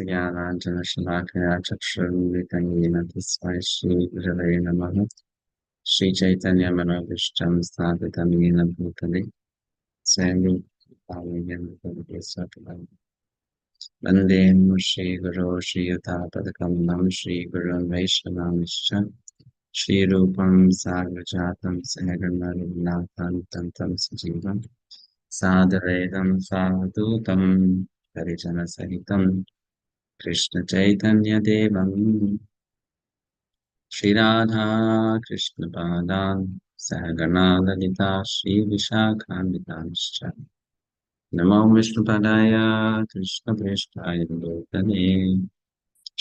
ज्ञानाञ्जनशलाकया चक्षुरुन्मिलितं तस्मै श्रीगुरवे नमः। श्रीचैतन्यमनोभीष्टं स्थापितं येन भूतले स्वयं रूपं वन्दे श्रीगुरो श्रीयुतापदकमलं श्रीगुरुं वैष्णवांश्च श्रीरूपं साग्रजातं सहगणरघुनाथं तं सजीवं सादरेदं सावधूतं परिजनसहितं कृष्णचैतन्यदेवं श्रीराधा कृष्णपादान् सहगणा ललिता श्रीविशाखान्वितांश्च नमो विष्णुपदाय कृष्णप्रेष्ठाय भूतले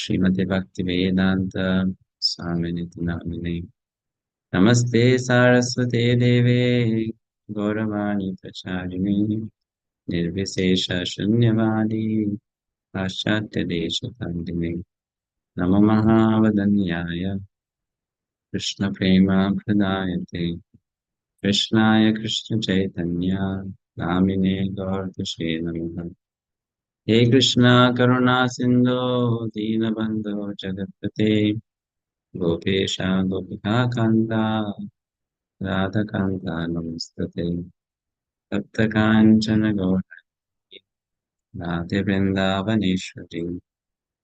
श्रीमते भक्तिवेदान्त स्वामिनिति नामिने नमस्ते सारस्वते देवे गौरवाणी प्रचारिणे निर्विशेष शून्यवादी पाश्चात्यदेशतारिणे नमो महावदन्याय कृष्णप्रेमाप्रदायते कृष्णाय कृष्णचैतन्य नामिने गौरतुषे नमः। हे कृष्णा करुणा सिन्धो दीनबन्धो जगत्पते गोपेश गोपिका कान्ता राधाकान्ता नमस्तुते तप्त काञ्चन गौरी राधे वृन्दावनेश्वरी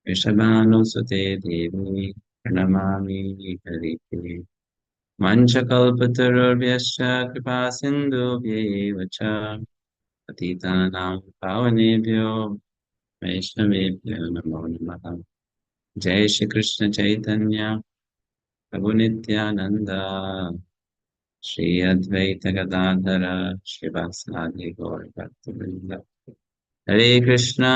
वृषभानुसुते देवी प्रणमामि हरिप्रिये मञ्चकल्पतरुभ्यश्च कृपा सिन्धुभ्यैव च पतितानां पावनेभ्यो वैष्णवेभ्यो नमो नमः। जय श्री कृष्ण चैतन्य प्रभु नित्यानंद श्री अद्वैत गदाधर श्रीवासादि गौर भक्तवृंद। हरे Krishna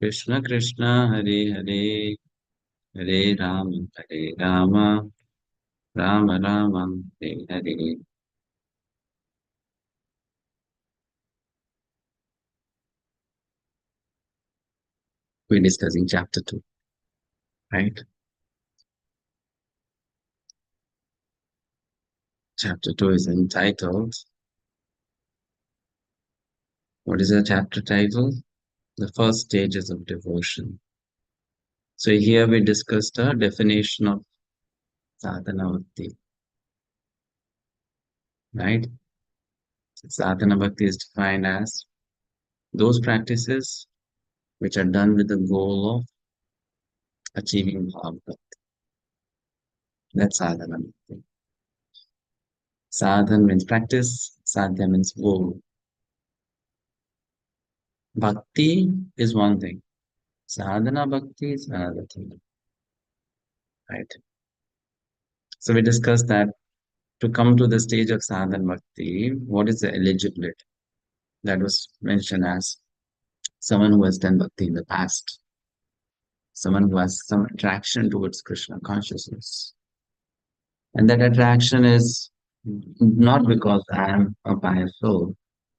Krishna Krishna Hare Hare Hare Ram Ram Ram Hare Hare. We're discussing chapter 2, right? Chapter 2 is entitled, what is the chapter title? The first stages of devotion. So here we discussed a definition of sadhana bhakti, right? Sadhana bhakti is defined as those practices which are done with the goal of achieving bhav bhakti. That's sadhana bhakti. Sadhana means practice, sadhya means goal. Bhakti is one thing. Sadhana bhakti is another thing, right? So we discussed that to come to the stage of sadhana bhakti, what is the eligibility? That was mentioned as someone who has done bhakti in the past, someone who has some attraction towards Krishna consciousness. And that attraction is not because I am a pious soul.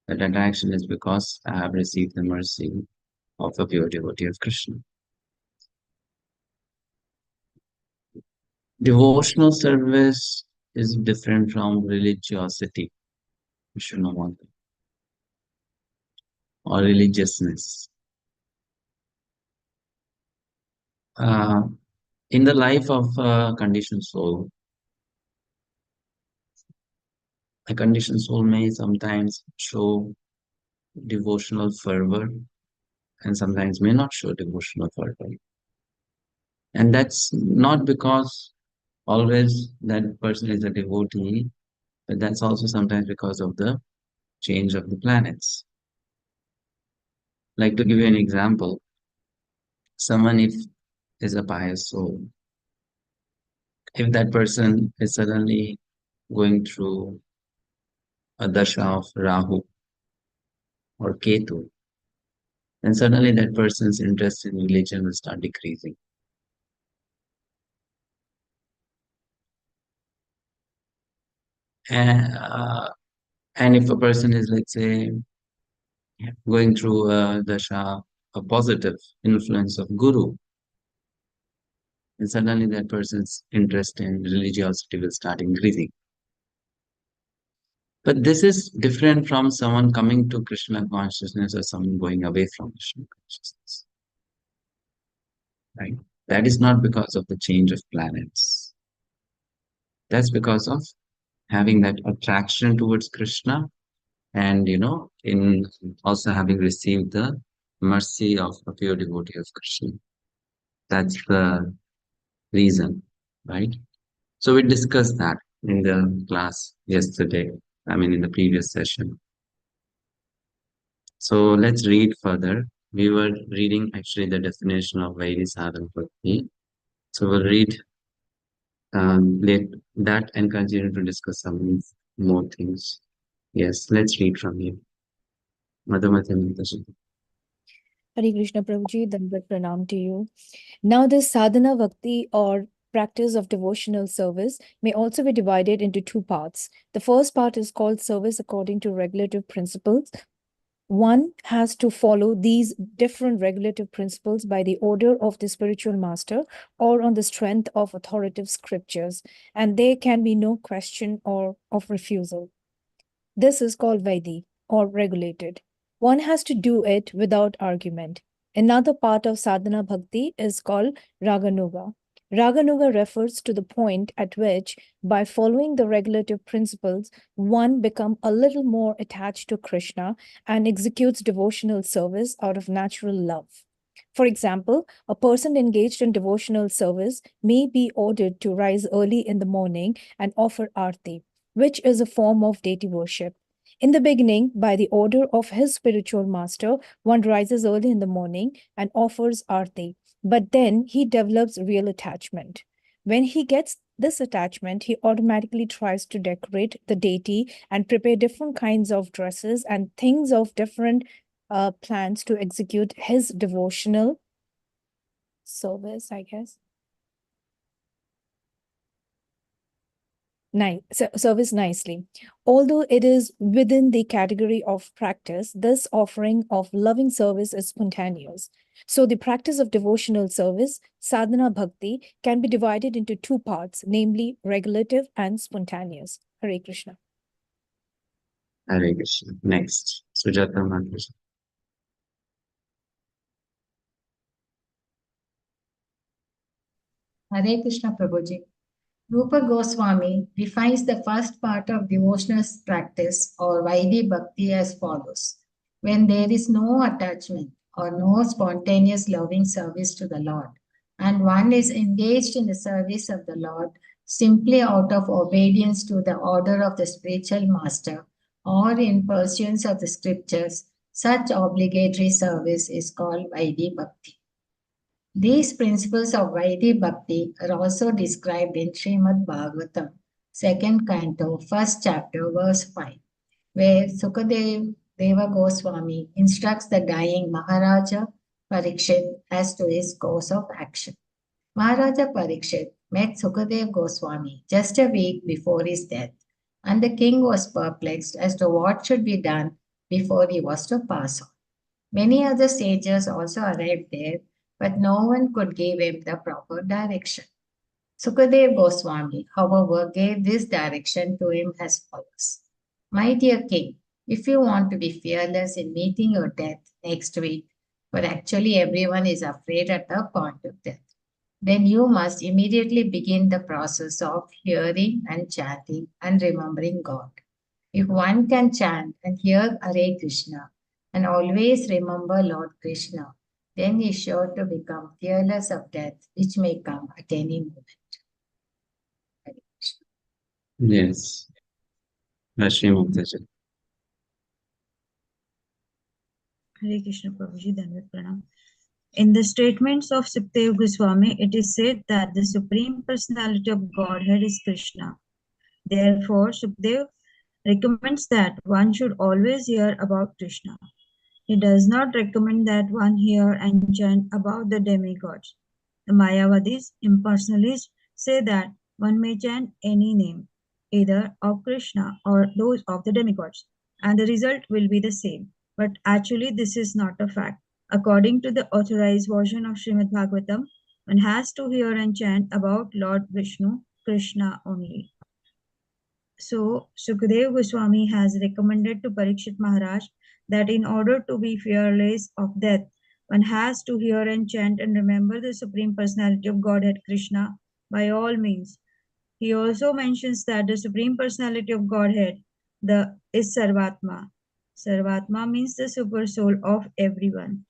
That attraction is because I have received the mercy of a pure devotee of Krishna. Devotional service is different from religiosity, you should know one thing, or religiousness. In the life of a conditioned soul, a conditioned soul may sometimes show devotional fervor and sometimes may not show devotional fervor. And that's not because always that person is a devotee, but that's also sometimes because of the change of the planets. Like to give you an example, someone if is a pious soul, if that person is suddenly going through a dasha of Rahu or Ketu, then suddenly that person's interest in religion will start decreasing. And if a person is, let's say, going through a dasha, a positive influence of Guru, and suddenly that person's interest in religiosity will start increasing. But this is different from someone coming to Krishna consciousness or someone going away from Krishna consciousness. right? That is not because of the change of planets. That's because of having that attraction towards Krishna, and in also having received the mercy of a pure devotee of Krishna. That's the reason, right? So we discussed that in the class yesterday, I mean in the previous session. So let's read further. We were reading actually the definition of Vaidhi Sadhana Bhakti. So we'll read let that and continue to discuss some more things. Yes, let's read from here. Madhumati Mataji. Hare Krishna Prabhuji, Dandavat Pranam to you. Now, this sadhana bhakti or practice of devotional service may also be divided into two parts. The first part is called service according to regulative principles. One has to follow these different regulative principles by the order of the spiritual master or on the strength of authoritative scriptures, and there can be no question or of refusal. This is called Vaidhi or regulated. One has to do it without argument. Another part of sadhana bhakti is called Raganuga. Raganuga refers to the point at which, by following the regulative principles, one becomes a little more attached to Krishna and executes devotional service out of natural love. For example, a person engaged in devotional service may be ordered to rise early in the morning and offer arti, which is a form of deity worship. In the beginning, by the order of his spiritual master, one rises early in the morning and offers arti, but then he develops real attachment. When he gets this attachment, he automatically tries to decorate the deity and prepare different kinds of dresses and things of different plans to execute his devotional service, I guess. Service nicely. Although it is within the category of practice, this offering of loving service is spontaneous. So the practice of devotional service, sadhana bhakti, can be divided into two parts, namely regulative and spontaneous. Hare Krishna. Hare Krishna. Next, Sujata Mataji. Hare Krishna Prabhuji. Rūpa Gosvāmī defines the first part of devotional practice or Vaidhi Bhakti as follows. When there is no attachment or no spontaneous loving service to the Lord, and one is engaged in the service of the Lord simply out of obedience to the order of the spiritual master or in pursuance of the scriptures, such obligatory service is called Vaidhi Bhakti. These principles of Vaidhi Bhakti are also described in Srimad Bhagavatam, 2nd canto, 1st chapter, verse 5, where Sukadev Deva Goswami instructs the dying Maharaja Parikshit as to his course of action. Maharaja Parikshit met Sukadev Goswami just a week before his death, and the king was perplexed as to what should be done before he was to pass on. Many other sages also arrived there, but no one could give him the proper direction. Sukadev Goswami, however, gave this direction to him as follows. My dear king, if you want to be fearless in meeting your death next week, for actually everyone is afraid at the point of death, then you must immediately begin the process of hearing and chanting and remembering God. If one can chant and hear Hare Krishna and always remember Lord Krishna, then he is sure to become fearless of death, which may come at any moment. Yes, Rashmi Mataji. Hare Krishna Prabhuji, Dandavat Pranam. In the statements of Sukadeva Goswami, it is said that the Supreme Personality of Godhead is Krishna. Therefore, Sukadeva recommends that one should always hear about Krishna. He does not recommend that one hear and chant about the demigods. The Mayavadis, impersonalists, say that one may chant any name, either of Krishna or those of the demigods, and the result will be the same. But actually, this is not a fact. According to the authorized version of Srimad Bhagavatam, one has to hear and chant about Lord Vishnu, Krishna only. So, Sukadeva Goswami has recommended to Parikshit Maharaj that in order to be fearless of death, One has to hear and chant and remember the Supreme Personality of Godhead Krishna by all means. He also mentions that the Supreme Personality of Godhead is Sarvatma. Sarvatma means the super soul of everyone.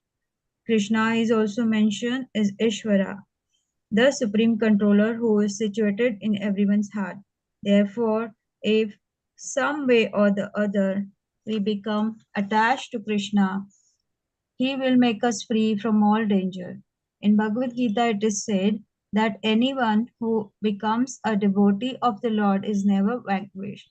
Krishna is also mentioned as Ishvara, the Supreme Controller who is situated in everyone's heart. Therefore, if some way or the other we become attached to Krishna, he will make us free from all danger. In Bhagavad Gita, it is said that anyone who becomes a devotee of the Lord is never vanquished.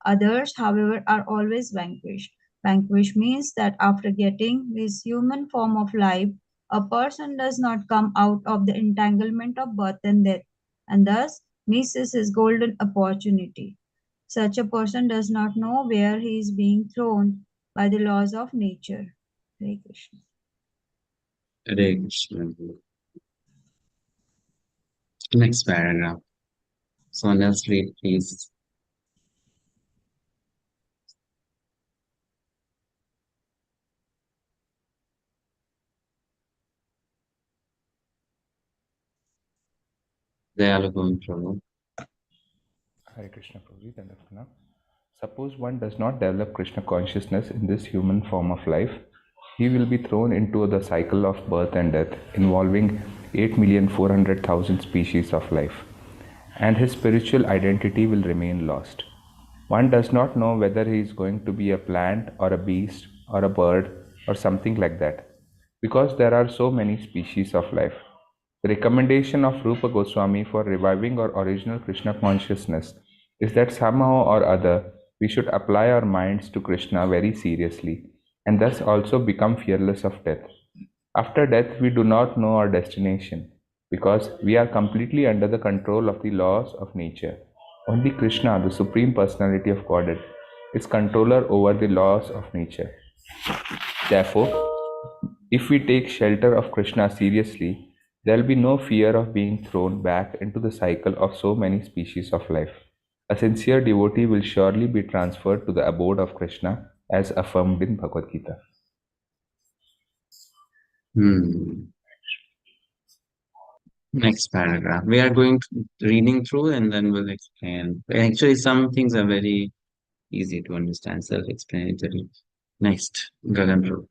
Others, however, are always vanquished. Vanquish means that after getting this human form of life, a person does not come out of the entanglement of birth and death, and thus misses his golden opportunity. Such a person does not know where he is being thrown by the laws of nature. Hare Krishna. Hare Krishna. Next paragraph. So let's read, please. Dayalu Prabhu. Hare Krishna Prabhuji, Dandavat Pranam. Suppose one does not develop Krishna consciousness in this human form of life, he will be thrown into the cycle of birth and death involving 8,400,000 species of life, and his spiritual identity will remain lost. One does not know whether he is going to be a plant or a beast or a bird or something like that, because there are so many species of life. The recommendation of Rūpa Gosvāmī for reviving our original Krishna consciousness is that somehow or other we should apply our minds to Krishna very seriously and thus also become fearless of death. After death, we do not know our destination because we are completely under the control of the laws of nature. Only Krishna, the Supreme Personality of Godhead, is controller over the laws of nature. Therefore, if we take shelter of Krishna seriously, there will be no fear of being thrown back into the cycle of so many species of life. A sincere devotee will surely be transferred to the abode of Krishna as affirmed in Bhagavad Gita. Next paragraph. We are going to reading through and then we'll explain. Actually, some things are very easy to understand, self-explanatory. Next, Gagan Prabhu.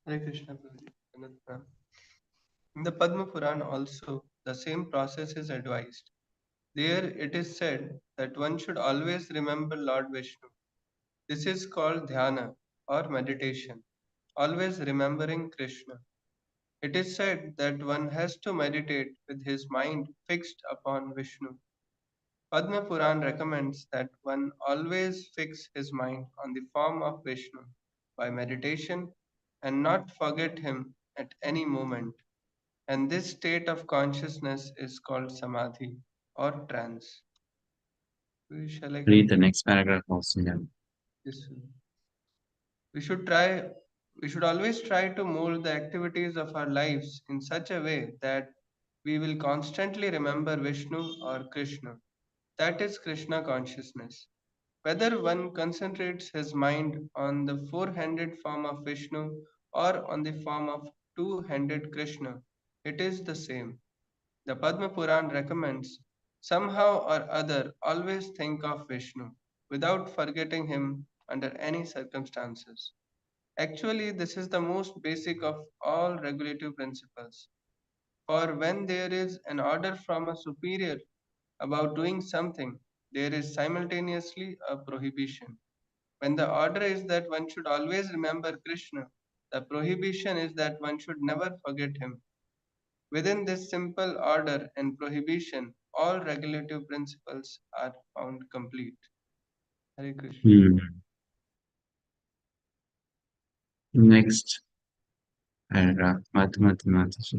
Hare Krishna Prabhuji. Dandavat Pranam. In the Padma Purana also, the same process is advised. There it is said that one should always remember Lord Vishnu. This is called dhyana or meditation, always remembering Krishna. It is said that one has to meditate with his mind fixed upon Vishnu. Padma Puran recommends that one always fix his mind on the form of Vishnu by meditation and not forget him at any moment. And this state of consciousness is called samadhi or trance. Shall I Read the continue? next paragraph also. Yeah. Yes, sir. We should always try to mold the activities of our lives in such a way that we will constantly remember Vishnu or Krishna. That is Krishna consciousness. Whether one concentrates his mind on the four-handed form of Vishnu or on the form of two-handed Krishna, it is the same. The Padma Puran recommends somehow or other always think of Vishnu without forgetting him under any circumstances. Actually, this is the most basic of all regulative principles. For when there is an order from a superior about doing something, there is simultaneously a prohibition. When the order is that one should always remember Krishna, the prohibition is that one should never forget him. Within this simple order and prohibition, all regulative principles are found complete. Hare Krishna. Next paragraph. Mathematics.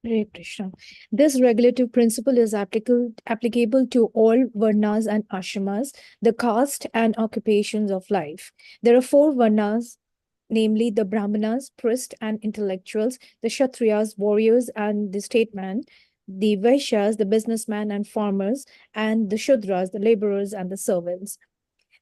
Hare Krishna. This regulative principle is applicable to all varnas and ashramas, the caste and occupations of life. There are 4 varnas, namely the brahmanas, priests and intellectuals, the kshatriyas, warriors and the statesmen, the vaishyas, the businessmen and farmers, and the shudras, the laborers and the servants.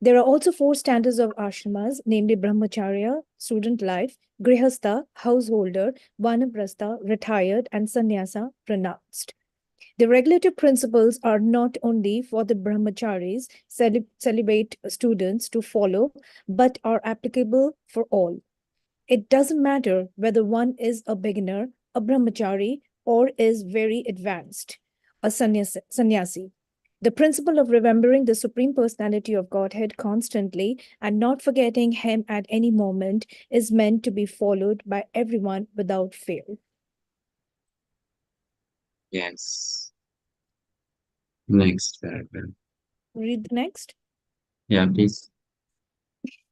There are also 4 standards of ashramas, namely brahmacharya, student life, grihastha, householder, vanaprastha, retired, and sannyasa, pronounced. The regulative principles are not only for the brahmacharis, celibate students to follow, but are applicable for all. It doesn't matter whether one is a beginner, a brahmachari, or is very advanced, a sannyasi. The principle of remembering the Supreme Personality of Godhead constantly and not forgetting Him at any moment is meant to be followed by everyone without fail. Yes. Next paragraph. Read the next. Yeah, please.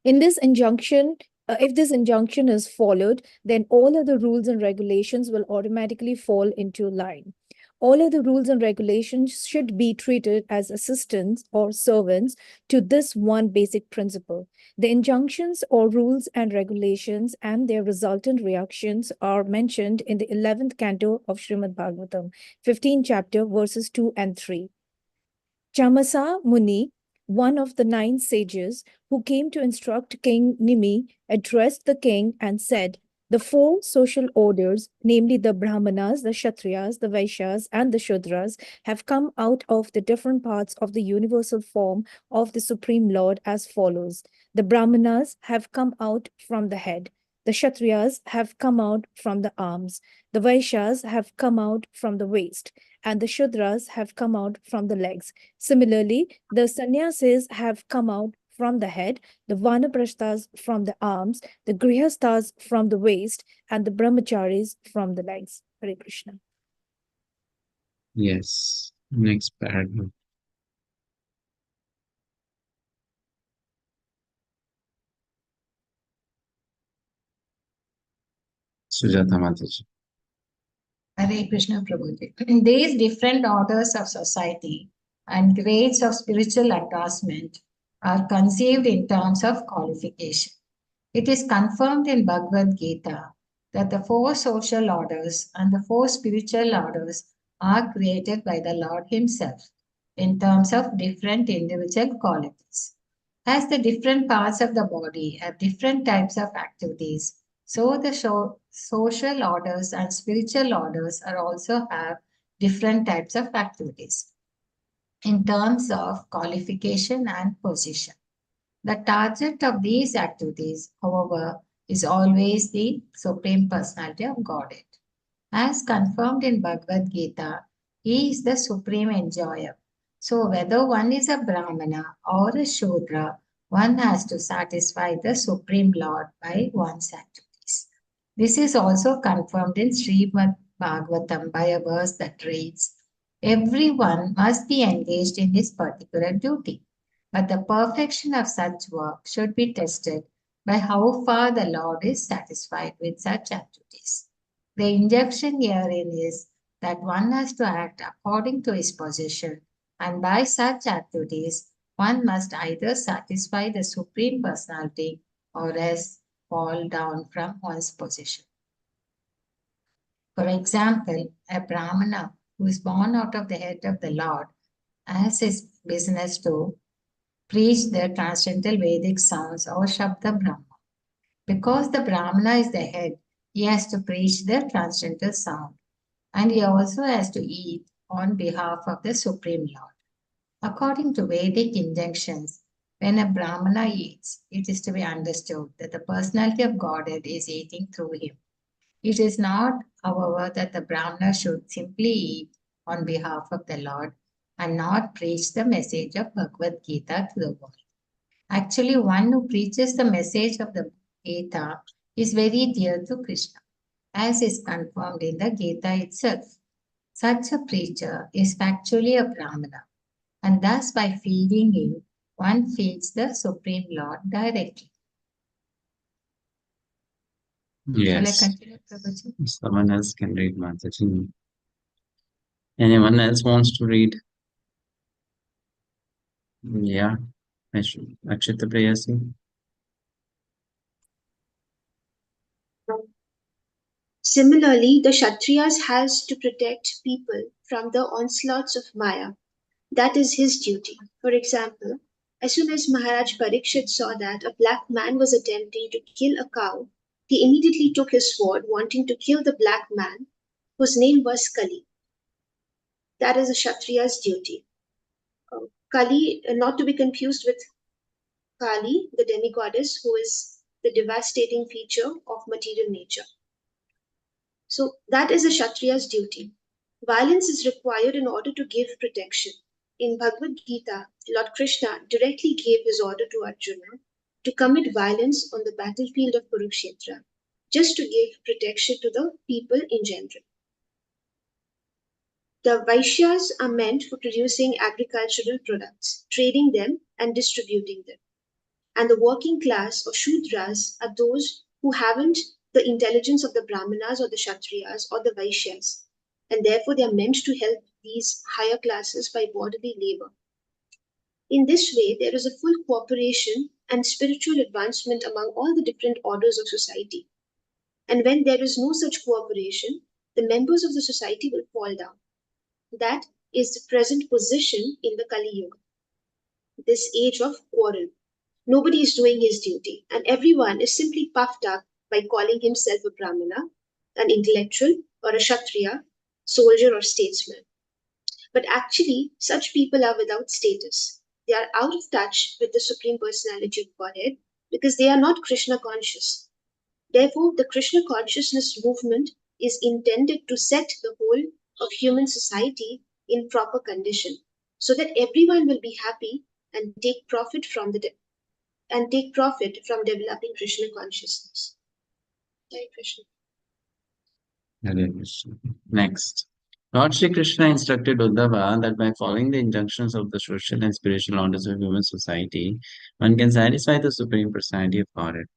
In this injunction, if this injunction is followed, then all other rules and regulations will automatically fall into line. All other rules and regulations should be treated as assistants or servants to this one basic principle. The injunctions or rules and regulations and their resultant reactions are mentioned in the 11th canto of Srimad Bhagavatam, 15th chapter, verses 2 and 3. Chamasa Muni, one of the 9 sages who came to instruct King Nimi, addressed the king and said, "The 4 social orders, namely the Brahmanas, the Kshatriyas, the Vaishyas, and the Shudras, have come out of the different parts of the universal form of the Supreme Lord as follows. The Brahmanas have come out from the head. The Kshatriyas have come out from the arms. The Vaishyas have come out from the waist. And the Shudras have come out from the legs. Similarly, the Sannyasis have come out from the head, the Vanaprasthas from the arms, the Grihasthas from the waist, and the Brahmacharis from the legs." Hare Krishna. Yes. Next paragraph. Sujata Mataji. Hare Krishna Prabhuji. These different orders of society and grades of spiritual attachment are conceived in terms of qualification. It is confirmed in Bhagavad Gita that the 4 social orders and the 4 spiritual orders are created by the Lord Himself in terms of different individual qualities. As the different parts of the body have different types of activities, so the social orders and spiritual orders are also have different types of activities in terms of qualification and position. The target of these activities, however, is always the Supreme Personality of Godhead. As confirmed in Bhagavad Gita, He is the Supreme Enjoyer. So whether one is a Brahmana or a Shudra, one has to satisfy the Supreme Lord by one's activities. This is also confirmed in Srimad Bhagavatam by a verse that reads, "Everyone must be engaged in his particular duty. But the perfection of such work should be tested by how far the Lord is satisfied with such activities." The injunction herein is that one has to act according to his position, and by such activities, one must either satisfy the Supreme Personality or else fall down from one's position. For example, a Brahmana who is born out of the head of the Lord has his business to preach the transcendental Vedic sounds or Shabda Brahma. Because the Brahmana is the head, he has to preach the transcendental sound, and he also has to eat on behalf of the Supreme Lord. According to Vedic injunctions, when a Brahmana eats, it is to be understood that the personality of Godhead is eating through him. It is not, however, that the Brahmana should simply eat on behalf of the Lord and not preach the message of Bhagavad Gita to the world. Actually, one who preaches the message of the Gita is very dear to Krishna, as is confirmed in the Gita itself. Such a preacher is factually a Brahmana, and thus by feeding him, one feeds the Supreme Lord directly. Shall I Yes. continue, Prabhuji? Someone else can read Mataji. Anyone else wants to read? Yeah. Akshita Prayasi. Similarly, the Kshatriyas has to protect people from the onslaughts of Maya. That is his duty. For example, As soon as Maharaj Parikshit saw that a black man was attempting to kill a cow, he immediately took his sword, wanting to kill the black man, whose name was Kali. That is a Kshatriya's duty. Kali, not to be confused with Kali, the demigoddess, who is the devastating feature of material nature. So that is a Kshatriya's duty. Violence is required in order to give protection. In Bhagavad Gita, Lord Krishna directly gave his order to Arjuna to commit violence on the battlefield of Kurukshetra, just to give protection to the people in general. The Vaishyas are meant for producing agricultural products, trading them and distributing them. And the working class or Shudras are those who haven't the intelligence of the Brahmanas or the Kshatriyas or the Vaishyas, and therefore they are meant to help these higher classes by bodily labor. In this way, there is a full cooperation and spiritual advancement among all the different orders of society. And when there is no such cooperation, the members of the society will fall down. That is the present position in the Kali Yuga, this age of quarrel. Nobody is doing his duty, and everyone is simply puffed up by calling himself a Brahmana, an intellectual, or a Kshatriya, soldier or statesman. But actually, such people are without status. They are out of touch with the Supreme Personality of Godhead because they are not Krishna conscious. Therefore, the Krishna consciousness movement is intended to set the whole of human society in proper condition so that everyone will be happy and take profit from developing Krishna consciousness. Hare Krishna. Hare Krishna. Next. Lord Shri Krishna instructed Uddhava that by following the injunctions of the social and spiritual orders of human society, one can satisfy the Supreme Personality of Godhead.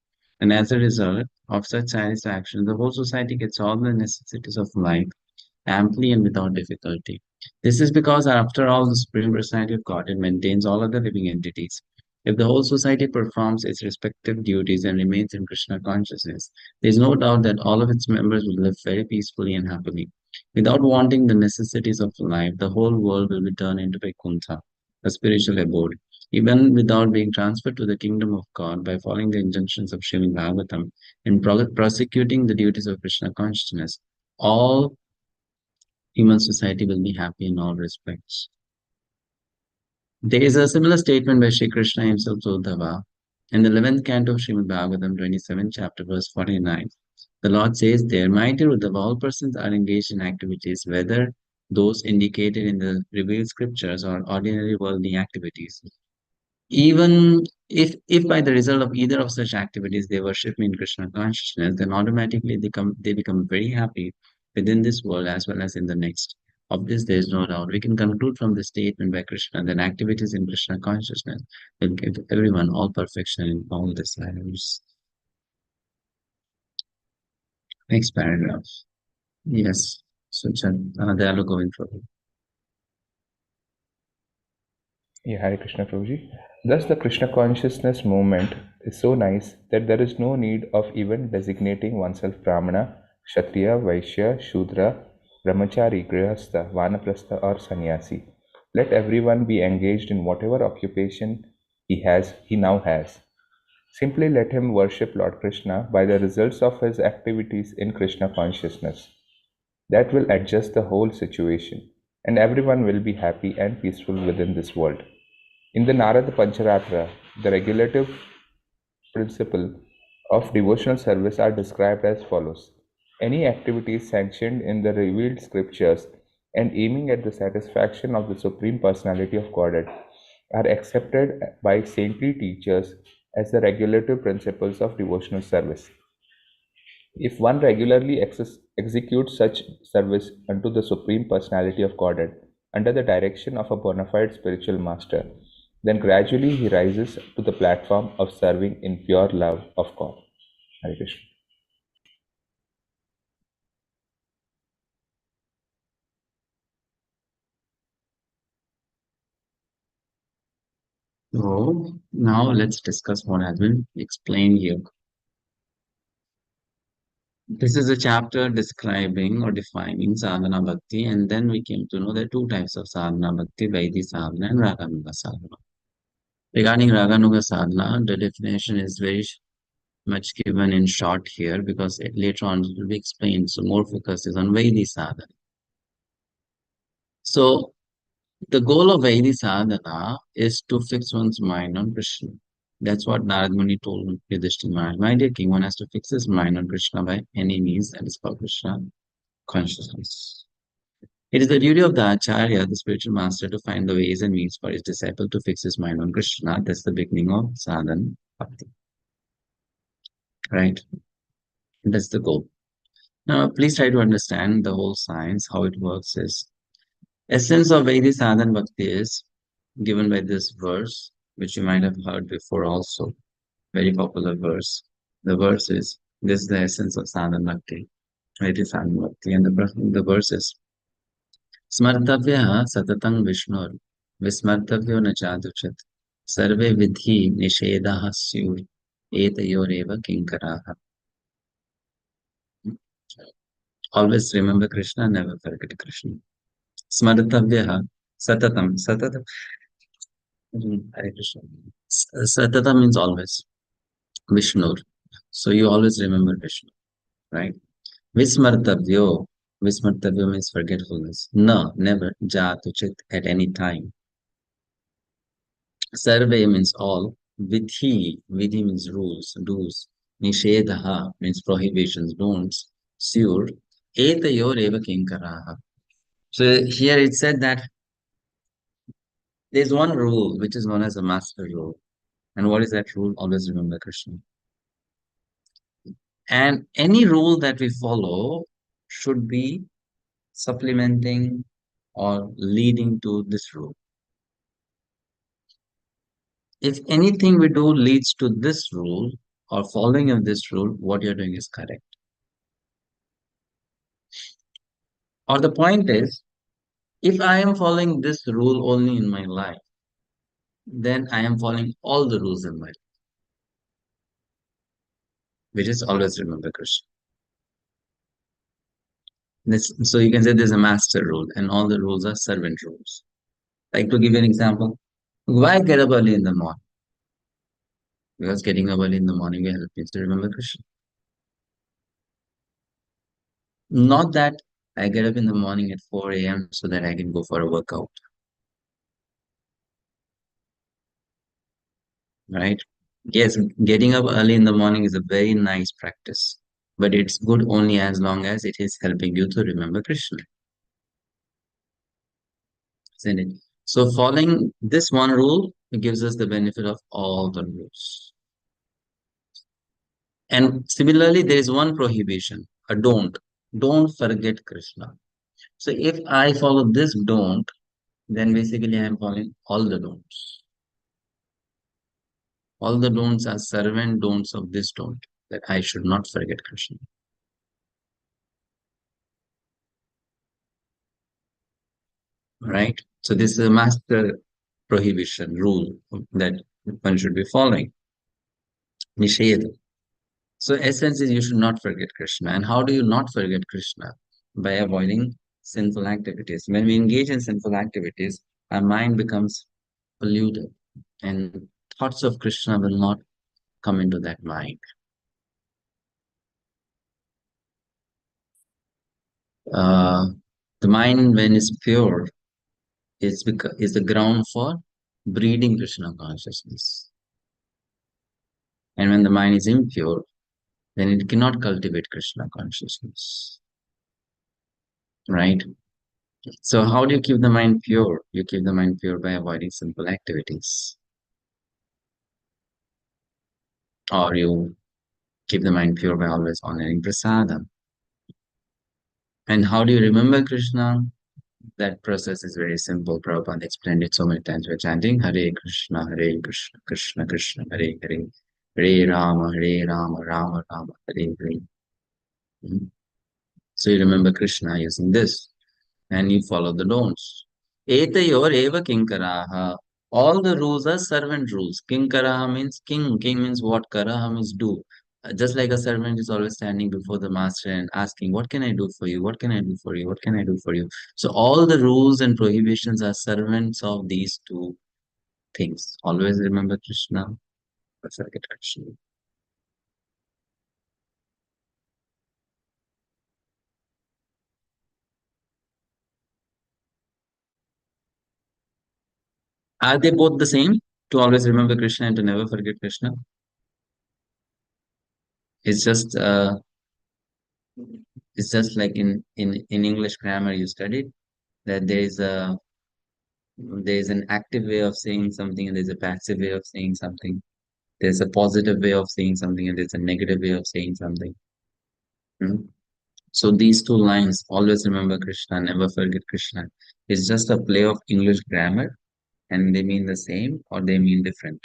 And as a result of such satisfaction, the whole society gets all the necessities of life amply and without difficulty. This is because, after all, the Supreme Personality of Godhead maintains all other living entities. If the whole society performs its respective duties and remains in Krishna consciousness, there is no doubt that all of its members will live very peacefully and happily. Without wanting the necessities of life, the whole world will be turned into Vaikuntha, a spiritual abode. Even without being transferred to the kingdom of God by following the injunctions of Srimad Bhagavatam and prosecuting the duties of Krishna consciousness, all human society will be happy in all respects. There is a similar statement by Sri Krishna himself to Uddhava in the 11th canto of Srimad Bhagavatam, 27th chapter, verse 49. The Lord says there, "My dear Uddhava, all persons are engaged in activities, whether those indicated in the revealed scriptures or ordinary worldly activities. Even if by the result of either of such activities they worship me in Krishna consciousness, then automatically they become very happy within this world as well as in the next. Of this there is no doubt. We can conclude from the statement by Krishna that activities in Krishna consciousness will give everyone all perfection in all desires." Next paragraph. Yes. So Dayalu going forward. Yeah, Hare Krishna Prabhuji. Thus, the Krishna consciousness movement is so nice that there is no need of even designating oneself Brahmana, Kshatriya, Vaishya, Shudra, Brahmachari, Grihastha, Vanaprastha, or Sannyasi. Let everyone be engaged in whatever occupation he now has. Simply let him worship Lord Krishna by the results of his activities in Krishna consciousness. That will adjust the whole situation, and everyone will be happy and peaceful within this world. In the Narada Pancharatra, the regulative principle of devotional service are described as follows. Any activities sanctioned in the revealed scriptures and aiming at the satisfaction of the Supreme Personality of Godhead are accepted by saintly teachers as the regulative principles of devotional service. If one regularly executes such service unto the Supreme Personality of Godhead under the direction of a bona fide spiritual master, then gradually he rises to the platform of serving in pure love of God. Hare Krishna. So now let's discuss what has been explained here. This is a chapter describing or defining sadhana bhakti, and then we came to know there are two types of sadhana bhakti: Vaidhi sadhana and Raganuga sadhana. Regarding Raganuga sadhana, the definition is very much given in short here because later on it will be explained. So more focus is on Vaidhi sadhana. So the goal of Vaidhi sadhana is to fix one's mind on Krishna. That's what Narad Muni told Yudhishthira Maharaj. My dear king, one has to fix his mind on Krishna by any means, that is called Krishna consciousness. It is the duty of the Acharya, the spiritual master, to find the ways and means for his disciple to fix his mind on Krishna. That's the beginning of sadhana bhakti. Right? That's the goal. Now, please try to understand the whole science. How it works is, essence of Vaidhi sadhana bhakti is given by this verse, which you might have heard before also. Very popular verse. The verse is, this is the essence of sadhana bhakti. Vaidhi sadhana bhakti. And the verse is, Smartavya satatang Vishnur, Vismartavyo na chaduchat, Sarve vidhi nishedaha syur, etayoreva kinkaraha. Always remember Krishna, never forget Krishna. Smartavya satatam. Satatam. Hare Krishna. Satata means always. Vishnu. So you always remember Vishnu, right? Vismartavyo. Vismartavyo means forgetfulness. No, never. Jatuchit, at any time. Sarve means all. Vidhi. Vidhi means rules, do's. Nishedaha means prohibitions, don'ts. Syur. Etayor eva kinkaraha. So here it said that there's one rule which is known as a master rule. And what is that rule? Always remember Krishna. And any rule that we follow should be supplementing or leading to this rule. If anything we do leads to this rule or following of this rule, what you're doing is correct. Or the point is, if I am following this rule only in my life, then I am following all the rules in my life, which is always remember Krishna. So you can say there's a master rule and all the rules are servant rules. Like, to give you an example, why get up early in the morning? Because getting up early in the morning will help me to remember Krishna. Not that I get up in the morning at 4 a.m. so that I can go for a workout. Right? Yes, getting up early in the morning is a very nice practice, but it's good only as long as it is helping you to remember Krishna. Isn't it? So following this one rule, it gives us the benefit of all the rules. And similarly, there is one prohibition, a don't. Don't forget Krishna. So if I follow this don't, then basically I am following all the don'ts. All the don'ts are servant don'ts of this don't, that I should not forget Krishna. Right? So this is a master prohibition rule that one should be following. Nisheda. So essence is you should not forget Krishna. And how do you not forget Krishna? By avoiding sinful activities. When we engage in sinful activities, our mind becomes polluted and thoughts of Krishna will not come into that mind. The mind, when it's pure, is the ground for breeding Krishna consciousness. And when the mind is impure, then it cannot cultivate Krishna consciousness. Right? So how do you keep the mind pure? You keep the mind pure by avoiding simple activities. Or you keep the mind pure by always honoring prasadam. And how do you remember Krishna? That process is very simple. Prabhupada explained it so many times. We're chanting Hare Krishna, Krishna Krishna, Hare Hare, Hare Rama, Rama Rama, Hare Hare. So you remember Krishna using this and you follow the don'ts. Etayor eva kinkaraha. All the rules are servant rules. Kinkaraha means king. King means what? Karaha means do. Just like a servant is always standing before the master and asking, what can I do for you? What can I do for you? What can I do for you? So all the rules and prohibitions are servants of these two things. Always remember Krishna, but forget Krishna. Are they both the same? To always remember Krishna and to never forget Krishna? It's just like in English grammar you studied that there is an active way of saying something and there's a passive way of saying something. There's a positive way of saying something and there's a negative way of saying something. So these two lines, always remember Krishna, never forget Krishna, is just a play of English grammar, and they mean the same or they mean different.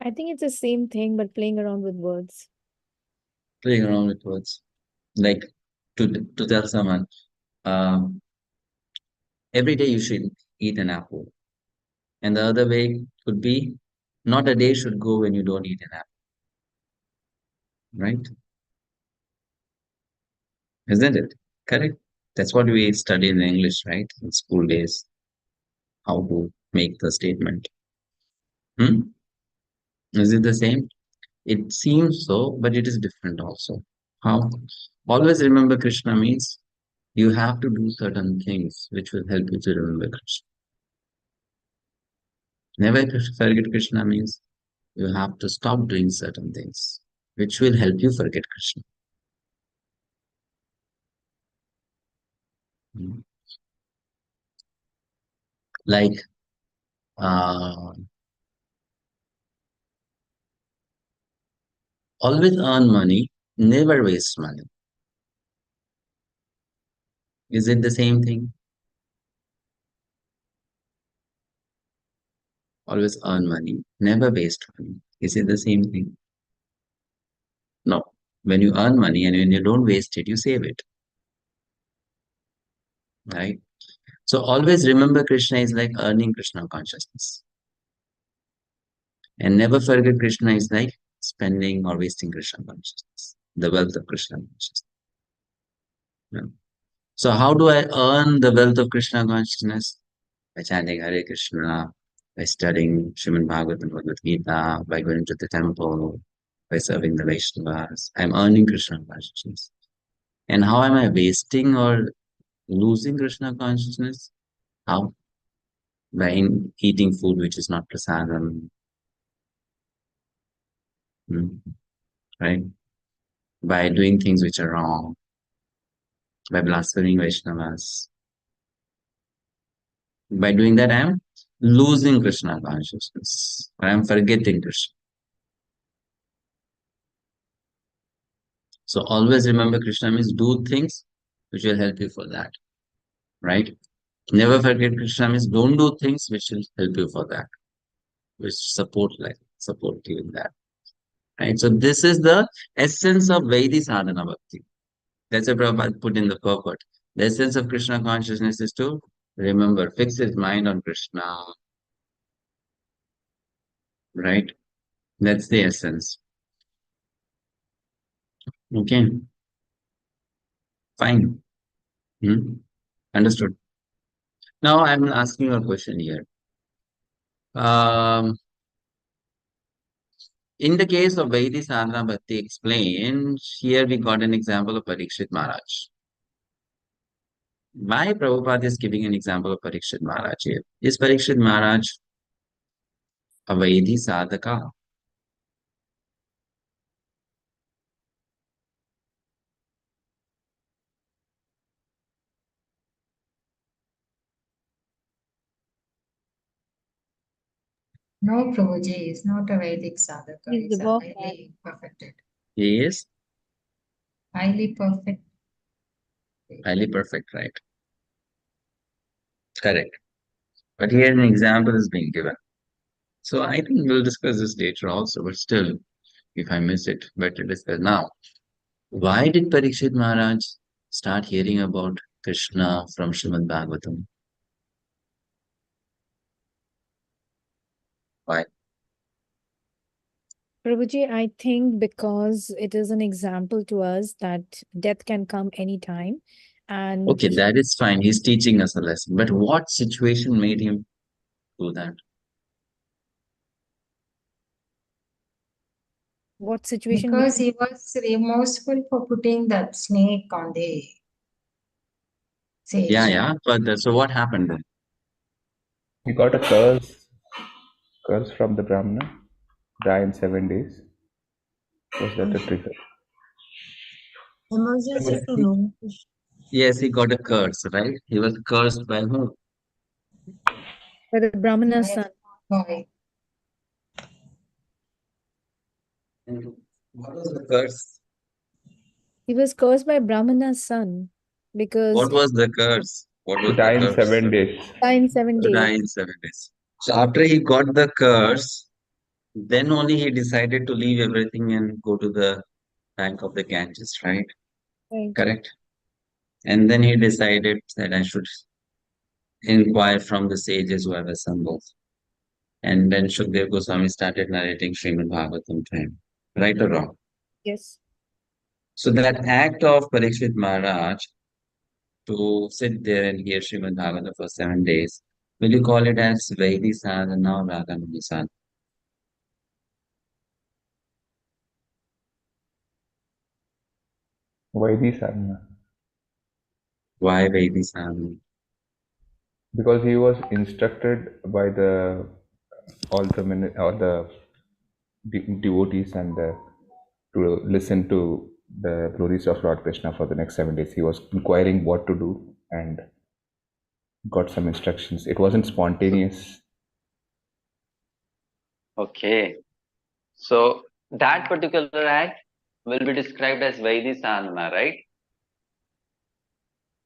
I think it's the same thing, but playing around with words. Playing around with words. Like to tell someone, every day you should eat an apple. And the other way could be, not a day should go when you don't eat an apple. Right? Isn't it? Correct? That's what we study in English, right? In school days. How to make the statement. Is it the same? It seems so, but it is different also. How? Always remember Krishna means you have to do certain things which will help you to remember Krishna. Never forget Krishna means you have to stop doing certain things which will help you forget Krishna. Like always earn money, never waste money. Is it the same thing? Always earn money, never waste money. Is it the same thing? No. When you earn money and when you don't waste it, you save it. Right? So always remember Krishna is like earning Krishna consciousness. And never forget Krishna is like spending or wasting Krishna consciousness, the wealth of Krishna consciousness. Yeah. So how do I earn the wealth of Krishna consciousness? By chanting Hare Krishna, by studying Srimad Bhagavatam, Bhagavad Gita, by going to the temple, by serving the Vaishnavas. I'm earning Krishna consciousness. And how am I wasting or losing Krishna consciousness? How? By eating food which is not prasadam. Right? By doing things which are wrong, by blaspheming Vaishnavas. By doing that, I am losing Krishna consciousness. I am forgetting Krishna. So always remember Krishna means do things which will help you for that. Right? Never forget Krishna means don't do things which will help you for that. Which support you in that. Right? So this is the essence of Vaidhi sadhana bhakti. That's what Prabhupada put in the purport. The essence of Krishna consciousness is to remember, fix his mind on Krishna. Right? That's the essence. Okay. Fine. Understood. Now I'm asking you a question here. In the case of Vaidhi sadhana bhakti explained, here we got an example of Parikshit Maharaj. Why Prabhupada is giving an example of Parikshit Maharaj here? Is Parikshit Maharaj a Vaidhi sadhaka? No, Prabhuji is not a Vedic sadhaka. He's He's a above highly perfected. He is Highly perfect. highly perfect, right? Correct. But here an example is being given. So I think we'll discuss this later also, but still, if I miss it, better discuss now. Why did Parikshit Maharaj start hearing about Krishna from Srimad Bhagavatam? Why? Prabhuji, I think because it is an example to us that death can come anytime. And Okay, that is fine. He's teaching us a lesson. But what situation made him do that? what situation? Because he was remorseful for putting that snake on the sage. Yeah. But so what happened then? He got a curse from the Brahmana, die in 7 days. Was that a trigger? Emergency to know. Yes, he got a curse, right? He was cursed by whom? By the Brahmana's By a son. boy. And what was the curse? He was cursed by Brahmana's son because What was the curse? What was the Die in curse? 7 days. die in 7 To days. die in 7 days. So after he got the curse, then only he decided to leave everything and go to the bank of the Ganges, right? Right. Correct. And then he decided that I should inquire from the sages who have assembled. And then Shukdev Goswami started narrating Srimad Bhagavatam to him. Right or wrong? Yes. So that act of Parikshit Maharaj to sit there and hear Srimad Bhagavatam for 7 days, will you call it as Vaidhi sadhana or Raganuga sadhana? Vaidhi sadhana. Why Vaidhi sadhana? Because he was instructed by all the devotees and to listen to the glories of Lord Krishna for the next 7 days. He was inquiring what to do and got some instructions. It wasn't spontaneous. Okay. So that particular act will be described as Vaidhi sadhana, right?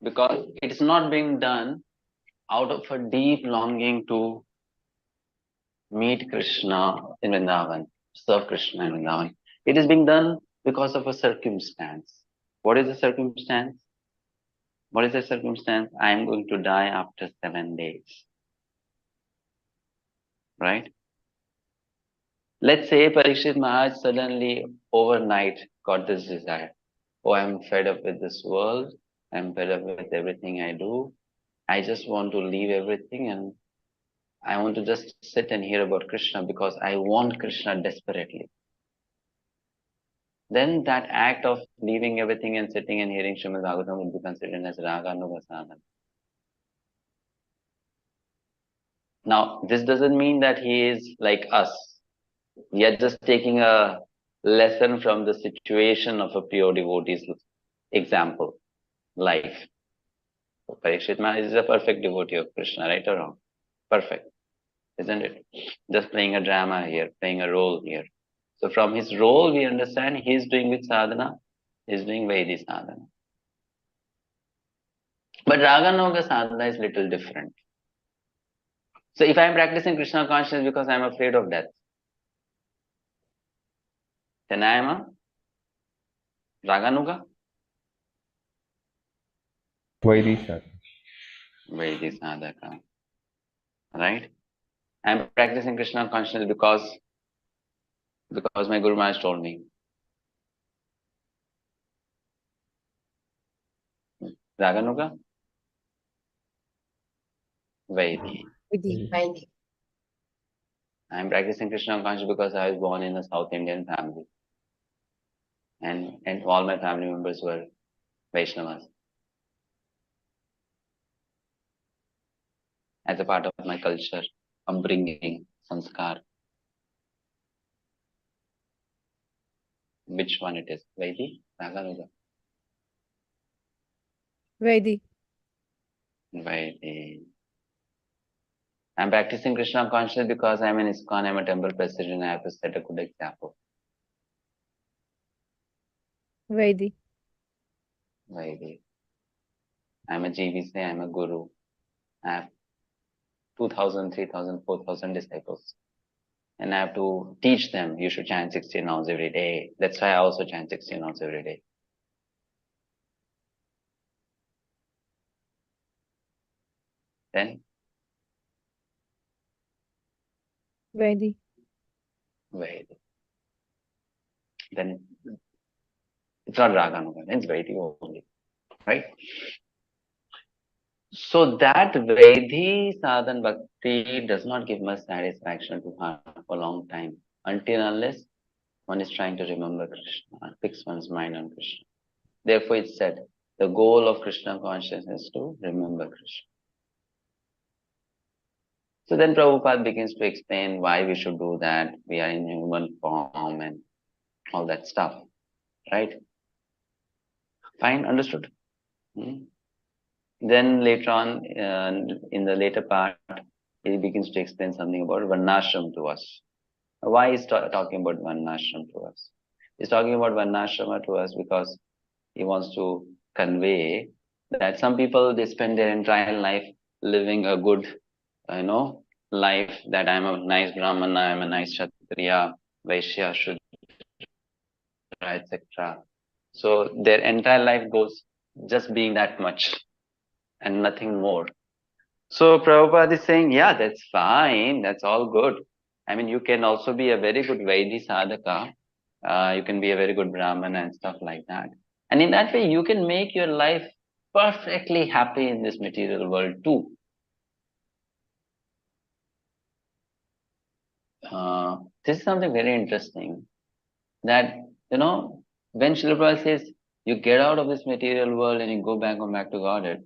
Because it is not being done out of a deep longing to meet Krishna in Vrindavan, serve Krishna in Vrindavan. It is being done because of a circumstance. What is the circumstance? What is the circumstance? I am going to die after 7 days. Right? Let's say Parikshit Maharaj suddenly overnight got this desire. Oh, I'm fed up with this world. I'm fed up with everything I do. I just want to leave everything and I want to just sit and hear about Krishna because I want Krishna desperately. Then that act of leaving everything and sitting and hearing Srimad Bhagavatam would be considered as Raganuga sadhana. Now, this doesn't mean that he is like us. We are just taking a lesson from the situation of a pure devotee's example, life. So Parikshit Maharaj is a perfect devotee of Krishna, right or wrong? Perfect, isn't it? Just playing a drama here, playing a role here. So from his role, we understand he is doing with sadhana, he is doing Vaidhi sadhana. But Raganuga sadhana is little different. So if I am practicing Krishna consciousness because I am afraid of death, then I am a Raganuga? Vaidhi sadhana. Vaidhi sadhaka. Right? I am practicing Krishna consciousness because my Guru Maharaj told me. Raganuga? Vaidhi. Vaidhi. I am practicing Krishna consciousness because I was born in a South Indian family. And all my family members were Vaishnavas. As a part of my culture, upbringing, sanskar. Which one it is? Vaidhi? Raganuga? Vaidhi. Vaidhi. I'm practicing Krishna consciousness because I'm an iskcon, I'm a temple president, I have to set a good example. Vaidhi. Vaidhi. I'm a GVC, I'm a guru. I have 2,000, 3,000, 4,000 disciples. And I have to teach them, you should chant 16 hours every day. That's why I also chant 16 hours every day. Then? Vaidhi. Vaidhi. Then it's not Raganuga, it's Vaidhi only. Right? So that Vaidhi sadhan bhakti does not give much satisfaction to heart for a long time, until unless one is trying to remember Krishna and fix one's mind on Krishna. Therefore, it's said the goal of Krishna consciousness is to remember Krishna. So then Prabhupada begins to explain why we should do that. We are in human form and all that stuff, right? Fine, understood. Then later on, in the later part, he begins to explain something about Varnashram to us. Why is talking about Varnashram to us? He's talking about Varnashrama to us because he wants to convey that some people, they spend their entire life living a good, life, that I'm a nice Brahmana, I'm a nice Kshatriya, Vaishya, Shudra, etc. So their entire life goes just being that much and nothing more. So Prabhupada is saying, yeah, that's fine, that's all good. I mean, you can also be a very good Vaidhi sadhaka, you can be a very good Brahmana and stuff like that. And in that way, you can make your life perfectly happy in this material world too. This is something very interesting, that, when Śrīla Prabhupada says, you get out of this material world and you go back to Godhead,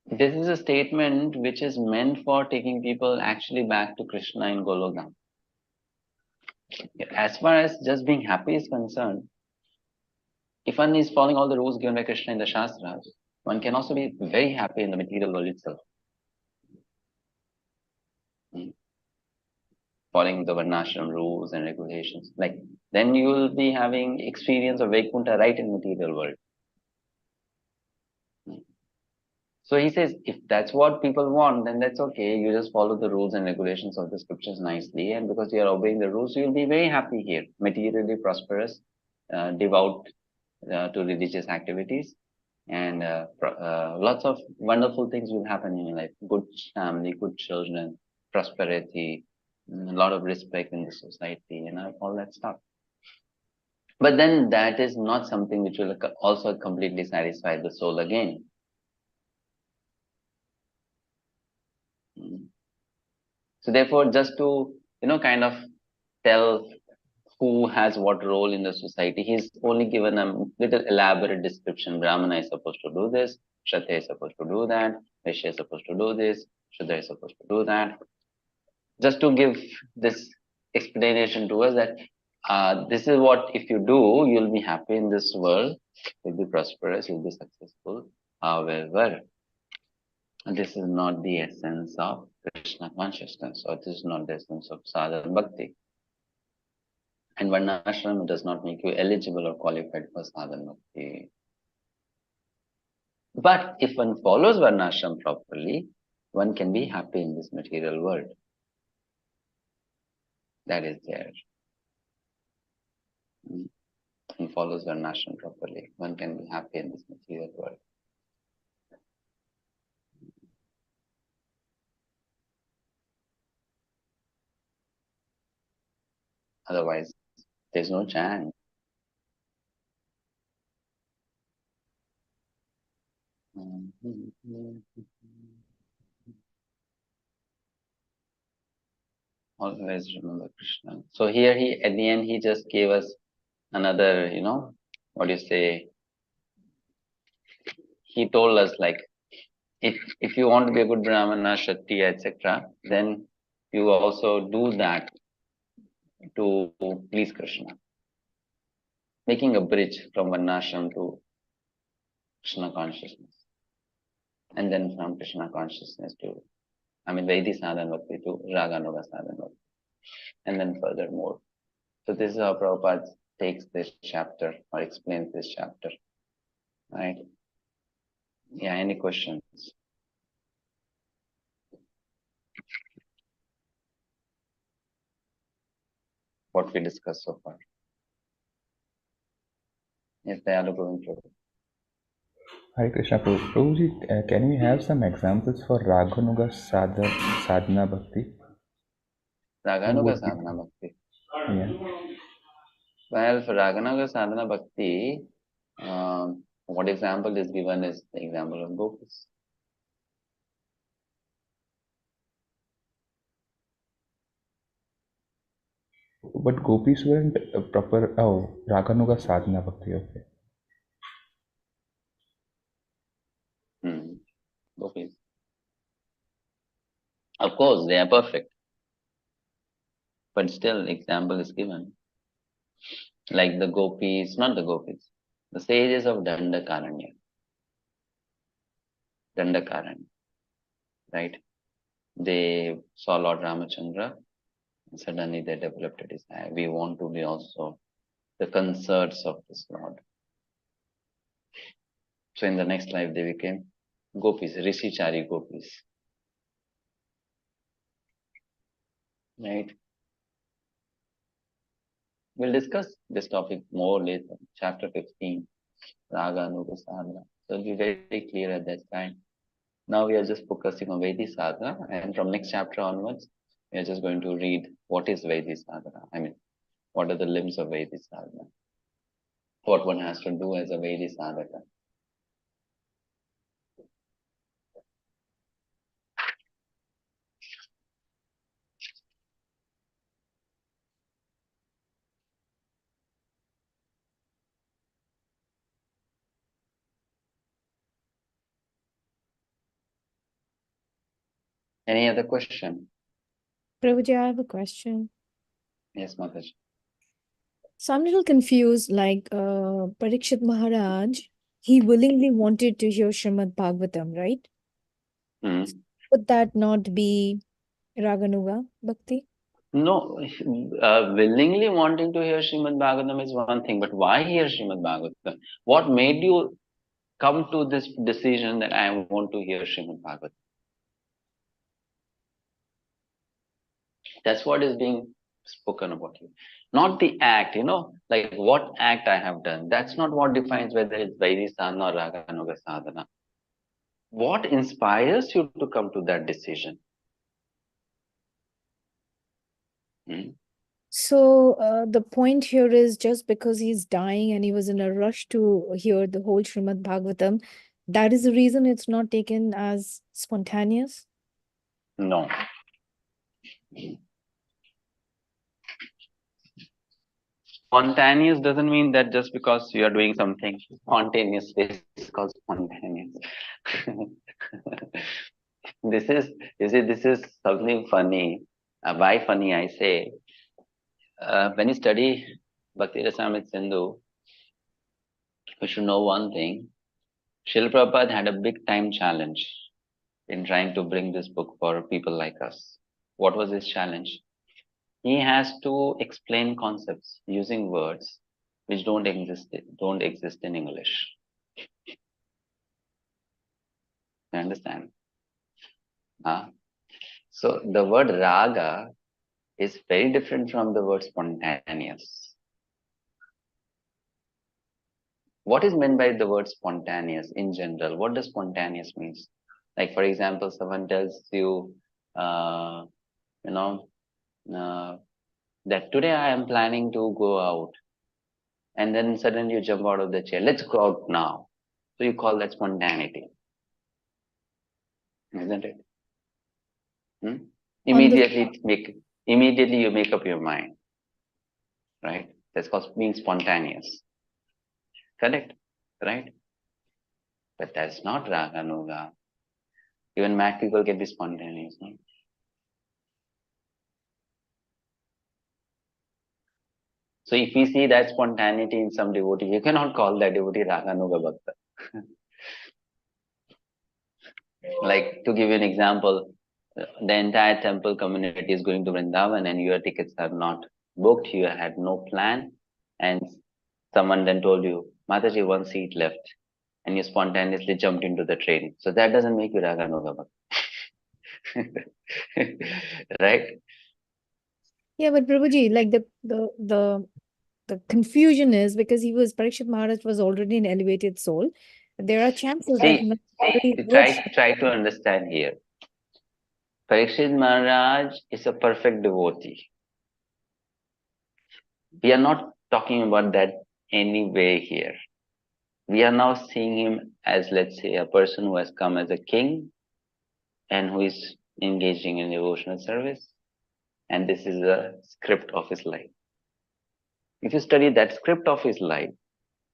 this is a statement which is meant for taking people actually back to Krishna in Golokam. As far as just being happy is concerned, if one is following all the rules given by Krishna in the Shastras, one can also be very happy in the material world itself. Following the Varnashram rules and regulations. Then you will be having experience of Vaikuntha right in material world. So he says, if that's what people want, then that's okay. You just follow the rules and regulations of the scriptures nicely. And because you are obeying the rules, you'll be very happy here. Materially prosperous, devout to religious activities. And lots of wonderful things will happen in your life. Good family, good children, prosperity, a lot of respect in the society, all that stuff. But then that is not something which will also completely satisfy the soul again. So therefore, just to, kind of tell who has what role in the society, he's only given a little elaborate description. Brahmana is supposed to do this, Kshatriya is supposed to do that, Vaishya is supposed to do this, Shudra is supposed to do that. Just to give this explanation to us that this is what, if you do, you'll be happy in this world, you'll be prosperous, you'll be successful. However, this is not the essence of Krishna consciousness, or this is not the essence of sadhana bhakti. And Varnashram does not make you eligible or qualified for sadhana bhakti. But if one follows Varnashram properly, one can be happy in this material world. That is there. And follows Varnashram properly, one can be happy in this material world. Otherwise, there's no chance. Always remember Krishna. So here at the end, he just gave us another, he told us, if you want to be a good Brahmana, Kshatriya, etc., then you also do that to please Krishna. Making a bridge from Varnashram to Krishna consciousness. And then from Krishna consciousness to, Vaidhi sadhana bhakti to Raganuga sadhana bhakti. And then furthermore. So this is how Prabhupada takes this chapter or explains this chapter. Right? Yeah, any questions? What we discussed so far. Yes, they are going through. Hare Krishna Prabhuji, can we have some examples for Raganuga sadhana bhakti? Raganuga sadhana bhakti. Yeah. Well, for Raganuga sadhana bhakti, what example is given is the example of Gopas. but gopis weren't proper. Oh, Raganuga sadhana bhakti. Okay. Gopis. Of course, they are perfect. But still, example is given. Like the gopis, not the gopis, the sages of Dandakaranya. Dandakaranya. Right? They saw Lord Ramachandra, and suddenly they developed a desire. We want to be also the consorts of this Lord. So in the next life they became gopis, Rishichari gopis. Right? We'll discuss this topic more later, chapter 15, Raga Anuga Sadhana. So it'll be very clear at that time. Now we are just focusing on Vaidhi Sadhana, and from next chapter onwards, we are just going to read what is Vaidhi Sadhana. I mean, what are the limbs of Vaidhi Sadhana? What one has to do as a Vaidhi Sadhaka. Any other question? Prabhuji, I have a question. Yes, Mataji. So I'm a little confused, like Parikshit Maharaj, he willingly wanted to hear Srimad Bhagavatam, right? Hmm. Would that not be Raganuga Bhakti? No, willingly wanting to hear Srimad Bhagavatam is one thing, but why hear Srimad Bhagavatam? What made you come to this decision that I want to hear Srimad Bhagavatam? That's what is being spoken about here. Not the act, like what act I have done. That's not what defines whether it's Vaidhi Sadhana or Raganuga Sadhana. What inspires you to come to that decision? So the point here is just because he's dying and he was in a rush to hear the whole Srimad Bhagavatam, that is the reason it's not taken as spontaneous? No. Spontaneous doesn't mean that just because you are doing something spontaneous, it's called spontaneous. This is something funny. Why funny, I say. When you study Bhakti-rasāmṛta-sindhu, you should know one thing. Śrīla Prabhupada had a big time challenge in trying to bring this book for people like us. What was his challenge? He has to explain concepts using words which don't exist in English. You understand? So the word raga is very different from the word spontaneous. What is meant by the word spontaneous in general? What does spontaneous means? Like, for example, someone tells you, that today I am planning to go out, and then suddenly you jump out of the chair. Let's go out now. So you call that spontaneity, isn't it? Immediately you make up your mind, right? That's called being spontaneous. Correct, right? But that's not Raganuga. Even mad people can be spontaneous, no? So if we see that spontaneity in some devotee, you cannot call that devotee Raganuga Bhakta. Like, to give you an example, the entire temple community is going to Vrindavan and your tickets are not booked, you had no plan, and someone then told you, Mataji, one seat left, and you spontaneously jumped into the train. So that doesn't make you Raganuga Bhakta. Right? Yeah, but Prabhuji, like the confusion is because Parikshit Maharaj was already an elevated soul. There are chances that he must already try to understand here. Parikshit Maharaj is a perfect devotee. We are not talking about that anyway here. We are now seeing him as, let's say, a person who has come as a king and who is engaging in devotional service. And this is the script of his life. if you study that script of his life,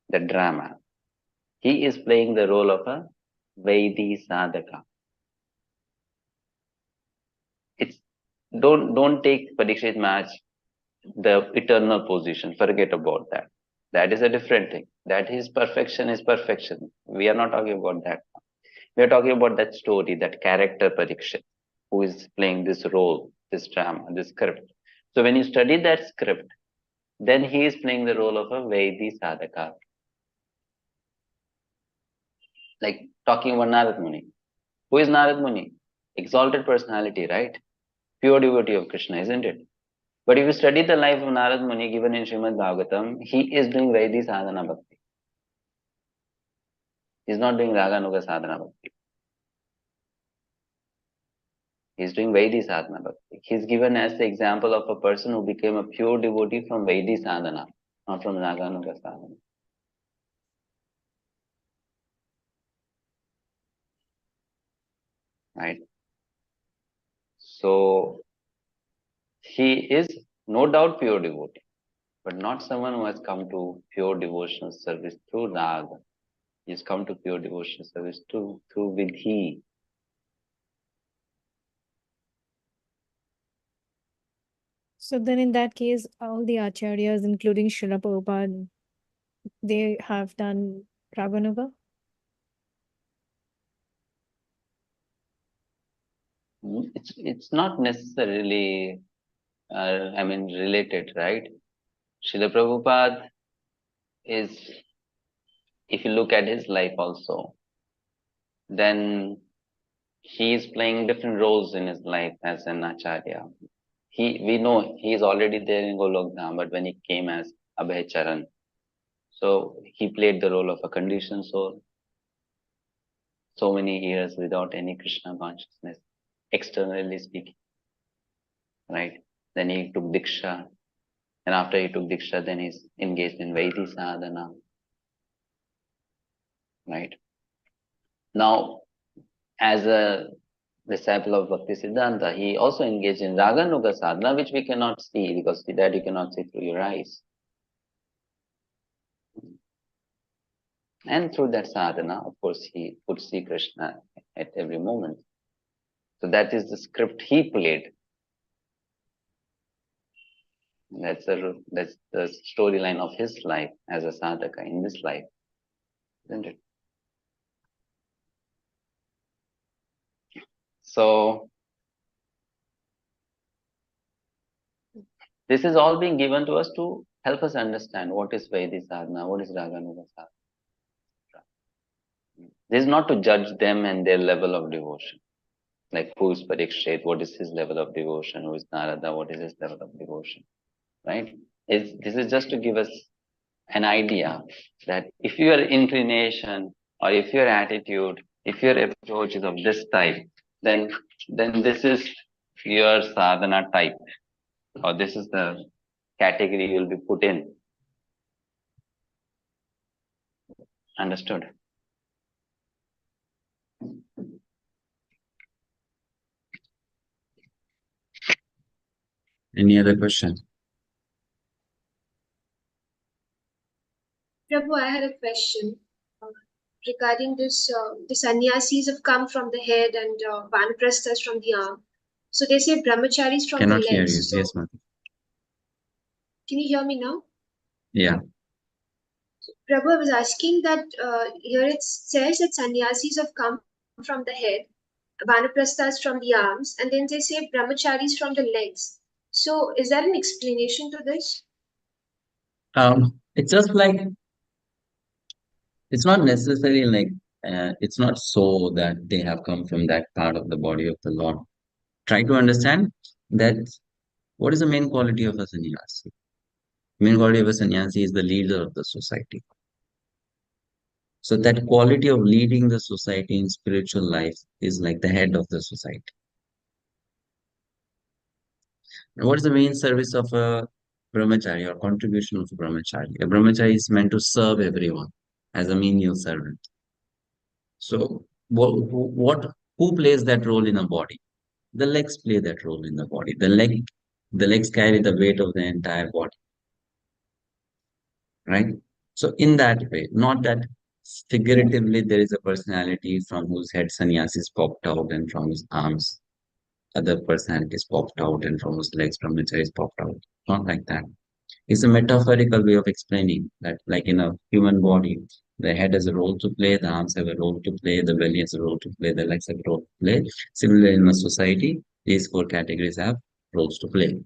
the drama, he is playing the role of a Vaidhi sadhaka. It's don't take Parikshit Maharaj the eternal position. Forget about that. That is a different thing. That his perfection is perfection. We are not talking about that. We are talking about that story, that character Parikshit, who is playing this role, this drama, this script. So when you study that script, then he is playing the role of a Vaidhi sadhaka. Like talking about Narad Muni. Who is Narad Muni? Exalted personality, right? Pure devotee of Krishna, isn't it? But if you study the life of Narad Muni given in Srimad Bhagavatam, he is doing Vaidhi sadhana bhakti. He is not doing Raganuga sadhana bhakti. He is doing Vaidhi sadhana bhakti. He is given as the example of a person who became a pure devotee from Vaidhi sadhana, not from Raganuga sadhana. Right? So, he is no doubt pure devotee, but not someone who has come to pure devotional service through Raga. He has come to pure devotional service through Vidhi. So then in that case, all the acharyas, including Śrīla Prabhupada, they have done Raganuga? It's not necessarily, related, right? Śrīla Prabhupada is, if you look at his life also, then he is playing different roles in his life as an acharya. We know he is already there in Golokdham, but when he came as Abhay Charan, so he played the role of a conditioned soul, so many years without any Krishna consciousness, externally speaking, right? Then he took Diksha, and after he took Diksha, then he's engaged in Vaidhi sadhana, right? Now, as a disciple of Bhakti-siddhanta, he also engaged in Raganuga sadhana, which we cannot see because that you cannot see through your eyes. And through that sadhana, of course, he could see Krishna at every moment. So that is the script he played. That's the storyline of his life as a sadhaka in this life, isn't it? So this is all being given to us to help us understand what is Vaidhi sadhana, what is Raganuga sadhana. This is not to judge them and their level of devotion. Like who is Parikshit, what is his level of devotion, who is Narada, what is his level of devotion, right? This is just to give us an idea that if your inclination or if your attitude, if your approach is of this type, then this is your sadhana type, or this is the category you will be put in. Understood? Any other question? Prabhu, I had a question regarding this. The sannyasis have come from the head and vanaprasthas from the arm. So they say brahmacharis from Cannot the hear legs. you. So Yes, ma'am. can you hear me now? Yeah. Prabhu, I was asking that here it says that sannyasis have come from the head, vanaprasthas from the arms, and then they say brahmacharis from the legs. So is there an explanation to this? It's just like, it's not necessarily like, it's not so that they have come from that part of the body of the Lord. Try to understand that what is the main quality of a sannyasi? Main quality of a sannyasi is the leader of the society. So that quality of leading the society in spiritual life is like the head of the society. And what is the main service of a brahmachari or contribution of a brahmachari? A brahmachari is meant to serve everyone as a menial servant. So who plays that role in a body? The legs play that role in the body. The legs carry the weight of the entire body. right? So in that way, not that figuratively there is a personality from whose head sannyasis popped out and from whose arms other personalities popped out and from whose legs brahmacharis popped out. Not like that. It's a metaphorical way of explaining that, like in a human body, the head has a role to play, the arms have a role to play, the belly has a role to play, the legs have a role to play. Similarly, in a society, these four categories have roles to play.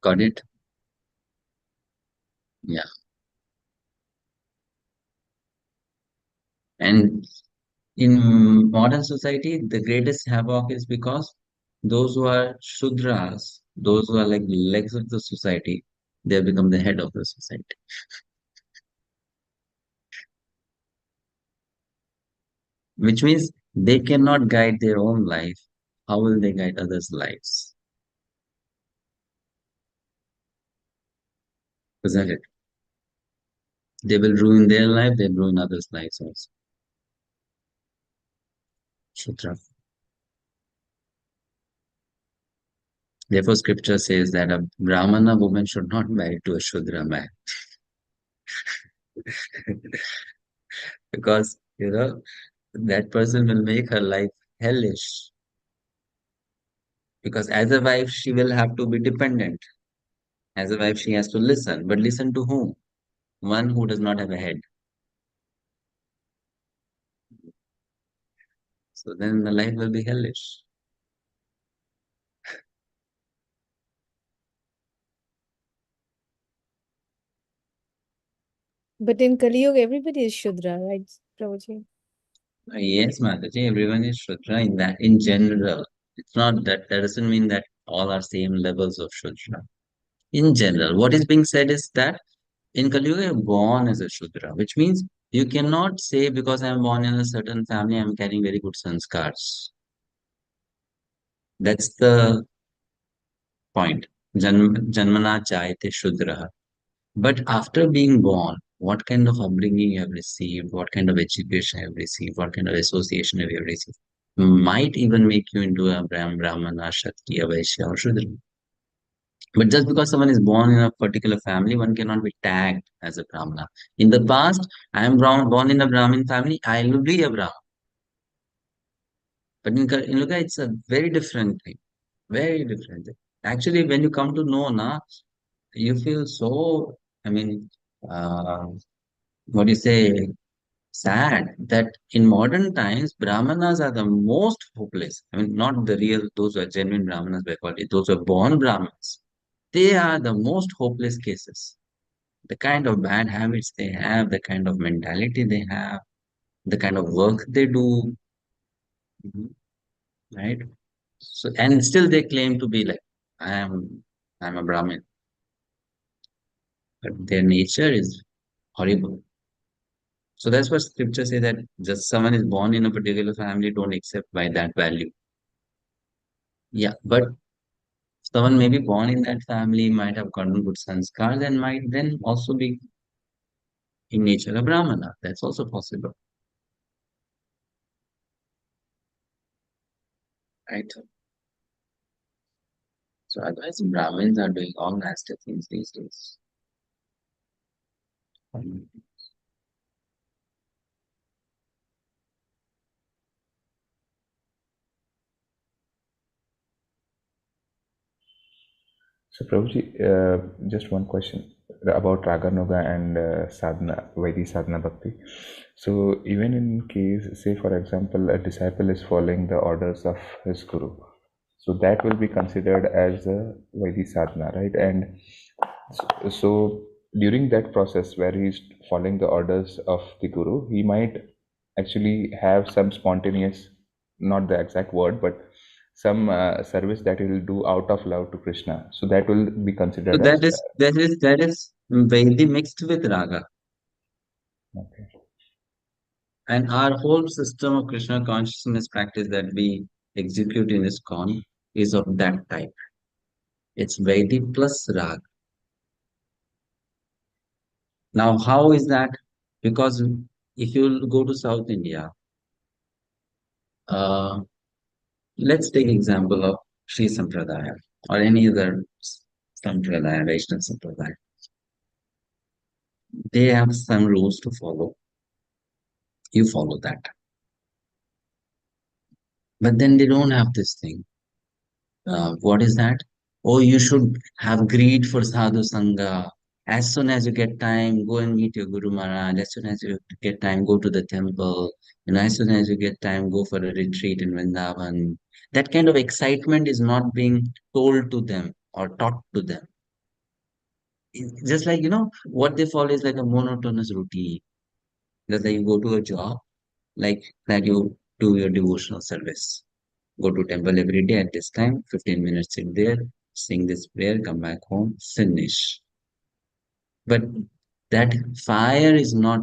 Got it? Yeah. And in modern society, the greatest havoc is because those who are Shudras, those who are like legs of the society, they have become the head of the society. Which means they cannot guide their own life. How will they guide others' lives? Isn't it? They will ruin their life, they'll ruin others' lives also. Shudra. Therefore, scripture says that a Brahmana woman should not marry to a Shudra man. Because, that person will make her life hellish. Because as a wife, she will have to be dependent. As a wife, she has to listen. But listen to whom? One who does not have a head. So then the life will be hellish. But in Kali Yuga, everybody is Shudra, right, Prabhuji? Yes, Mataji, everyone is Shudra in general. It's not that doesn't mean that all are same levels of Shudra. In general, what is being said is that in Kali Yuga, you're born as a Shudra, which means you cannot say because I'm born in a certain family, I'm carrying very good sanskars. That's the point. Janmana chayate Shudra. But after being born, what kind of upbringing you have received, what kind of education you have received, what kind of association have you received, might even make you into a Brahmana, Kshatriya, Vaishya, or Shudra. But just because someone is born in a particular family, one cannot be tagged as a Brahmana. In the past, I am born in a Brahmin family, I will be a Brahmin. But in Luka, it's a very different thing. Very different thing. Actually, when you come to know, you feel so, I mean, uh, what do you say, sad that in modern times, Brahmanas are the most hopeless. I mean, not the real, those who are genuine Brahmanas by quality, those who are born Brahmins. They are the most hopeless cases. The kind of bad habits they have, the kind of mentality they have, the kind of work they do, mhm, right? So, and still they claim to be like, I am, I'm a Brahmin, but their nature is horrible. So that's what scripture say that just someone is born in a particular family, don't accept by that value. Yeah, but someone may be born in that family, might have gotten good sanskars, and might then also be in nature a Brahmana. That's also possible, right? So otherwise, Brahmins are doing all nasty things these days. So, Prabhuji, just one question about Raganuga and sadhana, Vaidhi sadhana bhakti. So, even in case, say for example, a disciple is following the orders of his guru, so that will be considered as a Vaidhi sadhana, right? And so during that process where he's following the orders of the guru, he might actually have some spontaneous, not the exact word, but some service that he will do out of love to Krishna. So that will be So considered that as is Vaidhi mixed with Raga. okay. And our whole system of Krishna consciousness practice that we execute in iskcon is of that type. It's Vaidhi plus Raga. Now, how is that? Because if you go to South India, uh, Let's take example of Sri Sampradaya or any other Sampradaya, Vaishnava Sampradaya. They have some rules to follow. You follow that. But then they don't have this thing. What is that? Oh, you should have greed for sadhu sangha. As soon as you get time, go and meet your Guru Maharaj. As soon as you get time, go to the temple. As soon as you get time, go for a retreat in Vrindavan. That kind of excitement is not being told to them or taught to them. It's just like, what they follow is like a monotonous routine. Just like you go to a job, like that you do your devotional service. Go to temple every day at this time, 15 minutes sit there, sing this prayer, come back home, finish. But that fire is not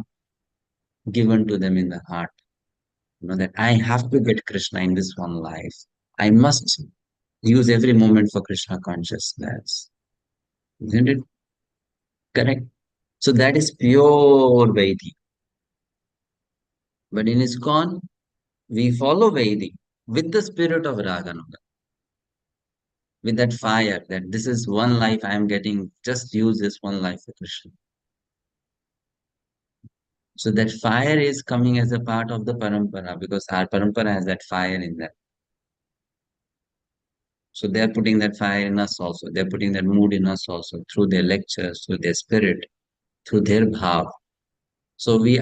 given to them in the heart. That I have to get Krishna in this one life. I must use every moment for Krishna consciousness. Isn't it correct? So that is pure Vedic. But in iskcon, we follow Vedic with the spirit of Raganuga, with that fire that this is one life I am getting, just use this one life for Krishna. So that fire is coming as a part of the parampara because our parampara has that fire in that. So they are putting that fire in us also. They're putting that mood in us also through their lectures, through their spirit, through their bhav. So we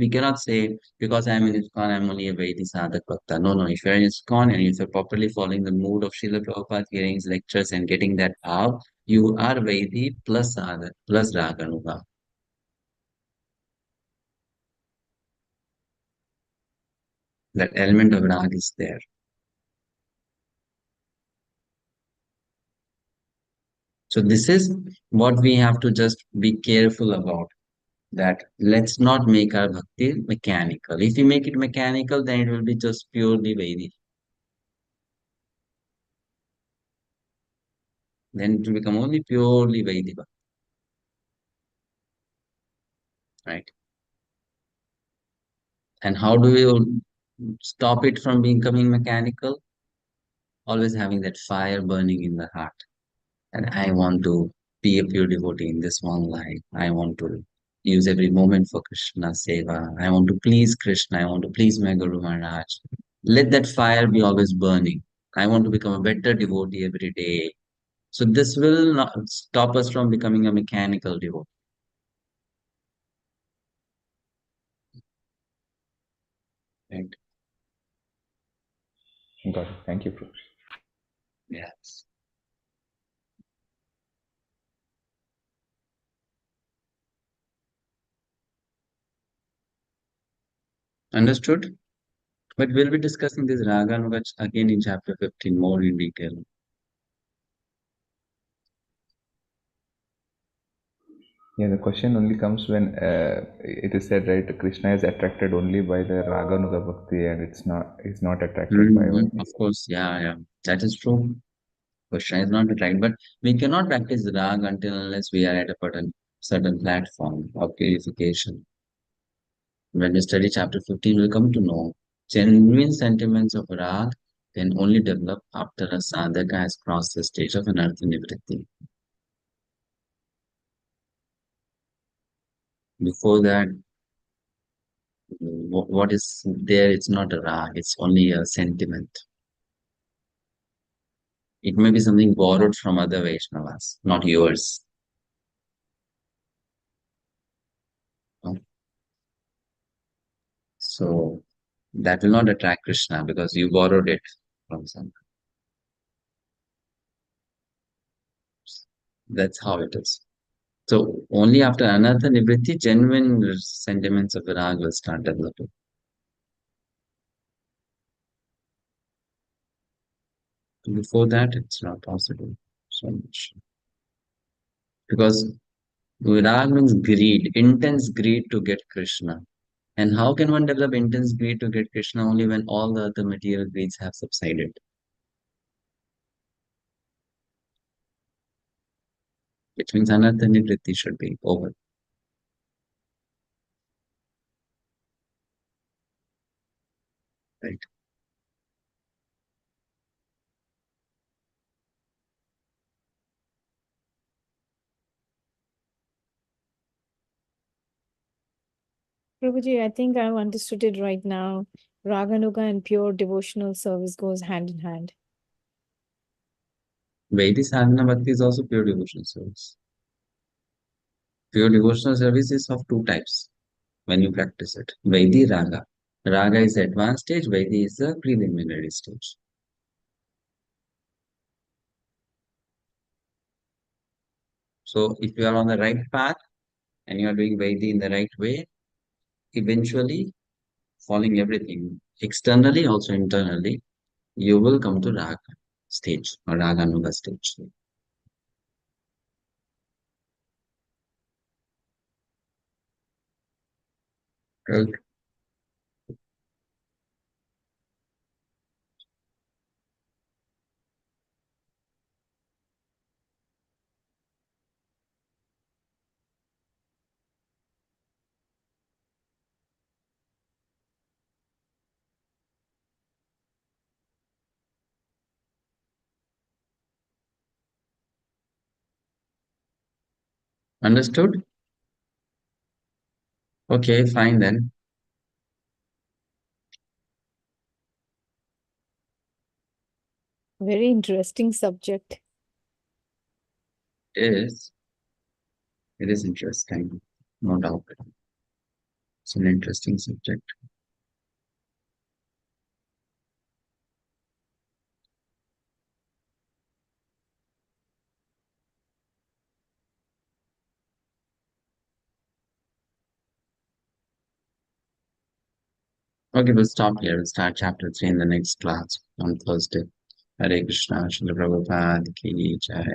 cannot say because I'm in iskcon, I'm only a Vaidhi sadhak bhakta. No. If you're in iskcon and if you're properly following the mood of Śrīla Prabhupada, hearing his lectures and getting that bhav, you are Vaidhi plus sadhak plus raganuga. That element of rag is there. So this is what we have to just be careful about, that let's not make our bhakti mechanical. If we make it mechanical, then it will be just purely Vedic. Then it will become only purely Vedic, right? And how do we stop it from becoming mechanical? Always having that fire burning in the heart. And I want to be a pure devotee in this one life. I want to use every moment for Krishna Seva. I want to please Krishna. I want to please my Guru Maharaj. Let that fire be always burning. I want to become a better devotee every day. So this will not stop us from becoming a mechanical devotee. Right? Got it. Thank you, Prabhu. Yes. Understood? But we'll be discussing this Raga Nuga again in chapter 15 more in detail. Yeah, the question only comes when it is said, right, Krishna is attracted only by the Raganuga Bhakti and it's not attracted by what. Of course, yeah. That is true. Krishna is not right, but we cannot practice Rag until unless we are at a certain platform of purification. When we study chapter 15, we'll come to know genuine sentiments of Rag can only develop after a sadhaka has crossed the stage of anartha nivritti. Before that, what is there, it's not a Rag, it's only a sentiment. It may be something borrowed from other Vaishnavas, not yours. So that will not attract Krishna because you borrowed it from someone. That's how it is. So only after anartha nivritti, genuine sentiments of Virag will start developing. Before that, it's not possible so much. Because Virag means greed, intense greed to get Krishna. And how can one develop intense greed to get Krishna? Only when all the other material greeds have subsided. Which means anartha nivritti should be over. Right? Prabhuji, I think I've understood it right now. Raganuga and pure devotional service goes hand in hand. Vaidhi sadhana bhakti is also pure devotional service. Pure devotional service is of two types when you practice it. Vaidhi, Raga. Raga is the advanced stage, Vaidhi is the preliminary stage. So if you are on the right path and you are doing Vaidhi in the right way, eventually following everything, externally, also internally, you will come to Raga stage or Raganuga stage. Okay. Understood? Okay, fine then. Very interesting subject. It is interesting, no doubt. It's an interesting subject. Okay, we'll stop here. We'll start chapter 3 in the next class on Thursday. Hare Krishna, Śrīla Prabhupada ki Jai.